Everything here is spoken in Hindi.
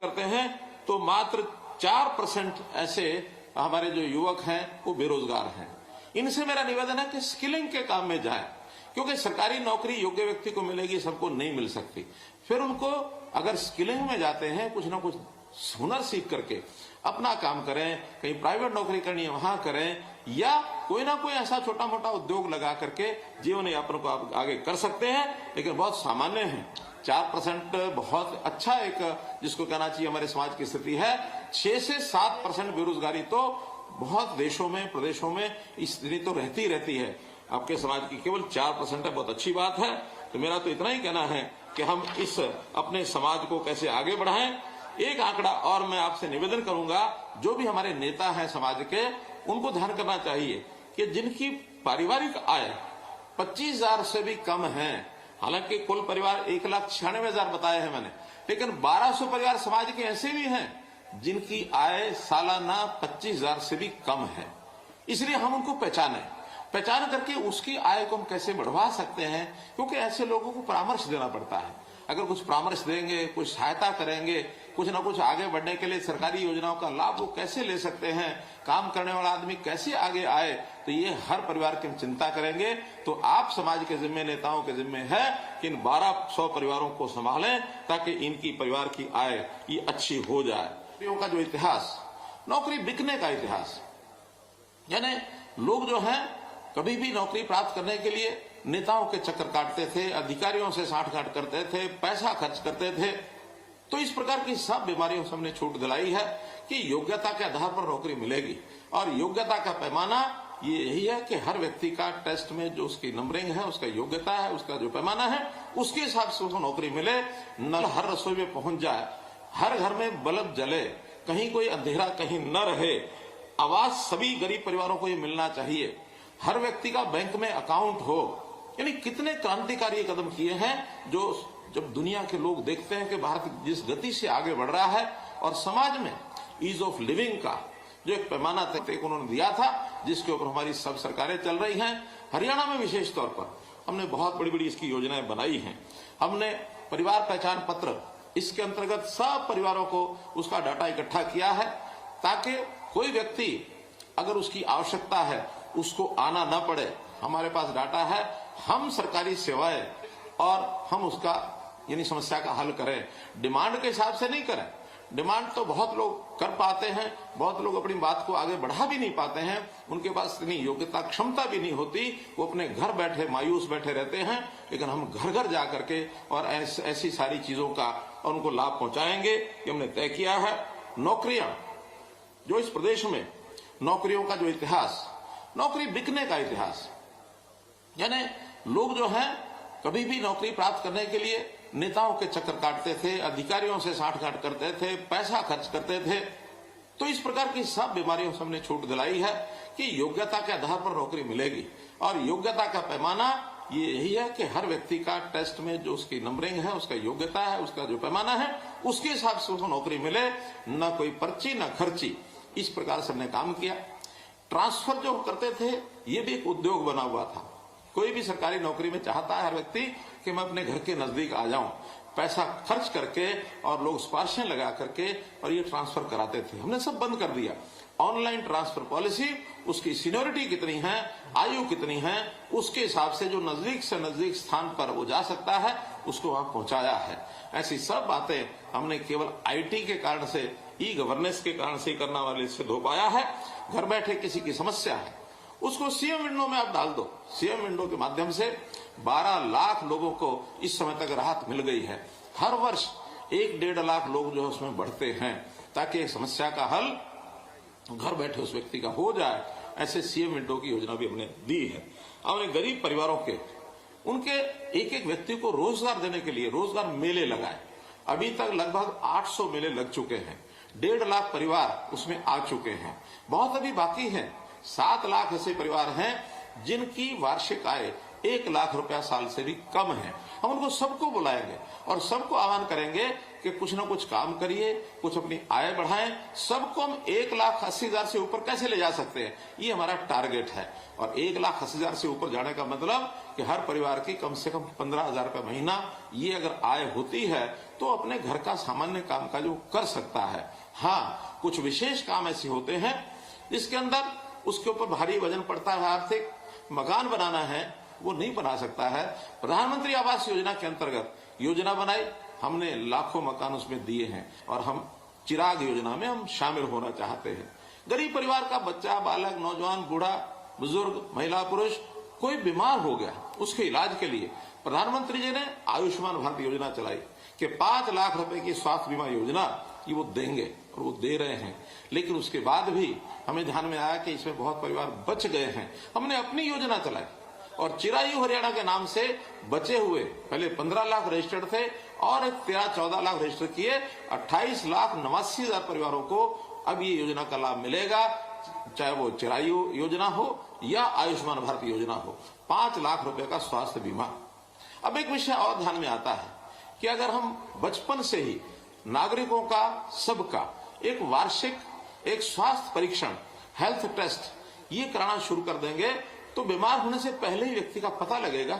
करते हैं तो मात्र 4% ऐसे हमारे जो युवक हैं वो बेरोजगार हैं। इनसे मेरा निवेदन है कि स्किलिंग के काम में जाए, क्योंकि सरकारी नौकरी योग्य व्यक्ति को मिलेगी, सबको नहीं मिल सकती। फिर उनको अगर स्किलिंग में जाते हैं, कुछ ना कुछ हुनर सीख करके अपना काम करें, कहीं प्राइवेट नौकरी करनी है वहां करें, या कोई ना कोई ऐसा छोटा मोटा उद्योग लगा करके जीवन यापन को आप आगे कर सकते हैं। लेकिन बहुत सामान्य है, 4% बहुत अच्छा एक जिसको कहना चाहिए हमारे समाज की स्थिति है। 6 से 7% बेरोजगारी तो बहुत देशों में, प्रदेशों में स्थिति तो रहती है। आपके समाज की केवल 4% है, बहुत अच्छी बात है। तो मेरा तो इतना ही कहना है कि हम इस अपने समाज को कैसे आगे बढ़ाएं। एक आंकड़ा और मैं आपसे निवेदन करूंगा, जो भी हमारे नेता हैं समाज के, उनको ध्यान करना चाहिए कि जिनकी पारिवारिक आय 25,000 से भी कम है, हालांकि कुल परिवार 1,96,000 बताए हैं मैंने, लेकिन 1,200 परिवार समाज के ऐसे भी हैं जिनकी आय सालाना 25,000 से भी कम है। इसलिए हम उनको पहचान करके उसकी आय को हम कैसे बढ़वा सकते हैं, क्योंकि ऐसे लोगों को परामर्श देना पड़ता है। अगर कुछ परामर्श देंगे, कुछ सहायता करेंगे, कुछ ना कुछ आगे बढ़ने के लिए सरकारी योजनाओं का लाभ वो कैसे ले सकते हैं, काम करने वाला आदमी कैसे आगे आए, तो ये हर परिवार की हम चिंता करेंगे। तो आप समाज के जिम्मे, नेताओं के जिम्मे है कि इन 1,200 परिवारों को संभालें ताकि इनकी परिवार की आय ये अच्छी हो जाए। नौकरियों का जो इतिहास, नौकरी बिकने का इतिहास, यानी लोग जो हैं कभी भी नौकरी प्राप्त करने के लिए नेताओं के चक्कर काटते थे, अधिकारियों से साठ-गांठ करते थे, पैसा खर्च करते थे। तो इस प्रकार की सब बीमारियों से हमने छूट दिलाई है कि योग्यता के आधार पर नौकरी मिलेगी। और योग्यता का पैमाना ये यही है कि हर व्यक्ति का टेस्ट में जो उसकी नंबरिंग है, उसका योग्यता है, उसका जो पैमाना है, उसके हिसाब से उसको नौकरी मिले। नल हर रसोई में पहुंच जाए, हर घर में बल्ब जले, कहीं कोई अंधेरा कहीं न रहे, आवास सभी गरीब परिवारों को ये मिलना चाहिए, हर व्यक्ति का बैंक में अकाउंट हो। यानी कितने क्रांतिकारी कदम किए हैं, जो जब दुनिया के लोग देखते हैं कि भारत जिस गति से आगे बढ़ रहा है और समाज में ईज ऑफ लिविंग का जो एक पैमाना तय उन्होंने दिया था, जिसके ऊपर हमारी सब सरकारें चल रही हैं। हरियाणा में विशेष तौर पर हमने बहुत बड़ी बड़ी इसकी योजनाएं बनाई हैं। हमने परिवार पहचान पत्र, इसके अंतर्गत सब परिवारों को उसका डाटा इकट्ठा किया है, ताकि कोई व्यक्ति अगर उसकी आवश्यकता है उसको आना न पड़े। हमारे पास डाटा है, हम सरकारी सेवाएं और हम उसका यानी समस्या का हल करें, डिमांड के हिसाब से नहीं करें। डिमांड तो बहुत लोग कर पाते हैं, बहुत लोग अपनी बात को आगे बढ़ा भी नहीं पाते हैं, उनके पास इतनी योग्यता क्षमता भी नहीं होती, वो अपने घर बैठे मायूस बैठे रहते हैं। लेकिन हम घर घर जा करके और ऐसी सारी चीजों का और उनको लाभ पहुंचाएंगे कि हमने तय किया है। नौकरियां, जो इस प्रदेश में नौकरियों का जो इतिहास, नौकरी बिकने का इतिहास, यानी लोग जो हैं कभी भी नौकरी प्राप्त करने के लिए नेताओं के चक्कर काटते थे, अधिकारियों से साठ-गांठ करते थे, पैसा खर्च करते थे। तो इस प्रकार की सब बीमारियों से हमने छूट दिलाई है कि योग्यता के आधार पर नौकरी मिलेगी। और योग्यता का पैमाना ये यही है कि हर व्यक्ति का टेस्ट में जो उसकी नंबरिंग है, उसका योग्यता है, उसका जो पैमाना है, उसके हिसाब से उसको नौकरी मिले, न कोई पर्ची न खर्ची। इस प्रकार से हमने काम किया। ट्रांसफर जो करते थे, ये भी एक उद्योग बना हुआ था। कोई भी सरकारी नौकरी में चाहता है हर व्यक्ति कि मैं अपने घर के नजदीक आ जाऊं, पैसा खर्च करके और लोग स्पार्शियां लगा करके और ये ट्रांसफर कराते थे। हमने सब बंद कर दिया। ऑनलाइन ट्रांसफर पॉलिसी, उसकी सीनियोरिटी कितनी है, आयु कितनी है, उसके हिसाब से जो नजदीक से नजदीक स्थान पर वो जा सकता है, उसको वहां पहुंचाया है। ऐसी सब बातें हमने केवल IT के कारण से, ई गवर्नेंस के कारण से करना वाले सिद्ध हो पाया है। घर बैठे किसी की समस्या है, उसको सीएम विंडो में आप डाल दो। सीएम विंडो के माध्यम से 12 लाख लोगों को इस समय तक राहत मिल गई है। हर वर्ष 1-1.5 लाख लोग जो है उसमें बढ़ते हैं, ताकि एक समस्या का हल घर बैठे उस व्यक्ति का हो जाए। ऐसे सीएम विंडो की योजना भी हमने दी है। हमने गरीब परिवारों के, उनके एक एक व्यक्ति को रोजगार देने के लिए रोजगार मेले लगाए। अभी तक लगभग 800 मेले लग चुके हैं। 1.5 लाख परिवार उसमें आ चुके हैं। बहुत अभी बाकी है। 7 लाख ऐसे परिवार हैं जिनकी वार्षिक आय 1 लाख रुपया साल से भी कम है। हम उनको सबको बुलाएंगे और सबको आह्वान करेंगे कि कुछ ना कुछ काम करिए, कुछ अपनी आय बढ़ाएं। सबको हम 1,80,000 से ऊपर कैसे ले जा सकते हैं, ये हमारा टारगेट है। और 1,80,000 से ऊपर जाने का मतलब कि हर परिवार की कम से कम 15,000 रुपये महीना ये अगर आय होती है तो अपने घर का सामान्य काम काज वो कर सकता है। हाँ, कुछ विशेष काम ऐसे होते हैं जिसके अंदर उसके ऊपर भारी वजन पड़ता है, आर्थिक मकान बनाना है वो नहीं बना सकता है। प्रधानमंत्री आवास योजना के अंतर्गत योजना बनाई, हमने लाखों मकान उसमें दिए हैं और हम चिराग योजना में हम शामिल होना चाहते हैं। गरीब परिवार का बच्चा, बालक, नौजवान, बूढ़ा, बुजुर्ग, महिला, पुरुष कोई बीमार हो गया, उसके इलाज के लिए प्रधानमंत्री जी ने आयुष्मान भारत योजना चलाई कि 5 लाख रुपए की स्वास्थ्य बीमा योजना ये वो देंगे और वो दे रहे हैं। लेकिन उसके बाद भी हमें ध्यान में आया कि इसमें बहुत परिवार बच गए हैं, हमने अपनी योजना चलाई और चिरायु हरियाणा के नाम से बचे हुए पहले 15 लाख रजिस्टर्ड थे और 13-14 लाख रजिस्टर किए, 28,89,000 परिवारों को अब ये योजना का लाभ मिलेगा, चाहे वो चिरायु योजना हो या आयुष्मान भारत योजना हो। 5 लाख रुपए का स्वास्थ्य बीमा। अब एक विषय और ध्यान में आता है कि अगर हम बचपन से ही नागरिकों का, सबका एक वार्षिक एक स्वास्थ्य परीक्षण, हेल्थ टेस्ट ये कराना शुरू कर देंगे तो बीमार होने से पहले ही व्यक्ति का पता लगेगा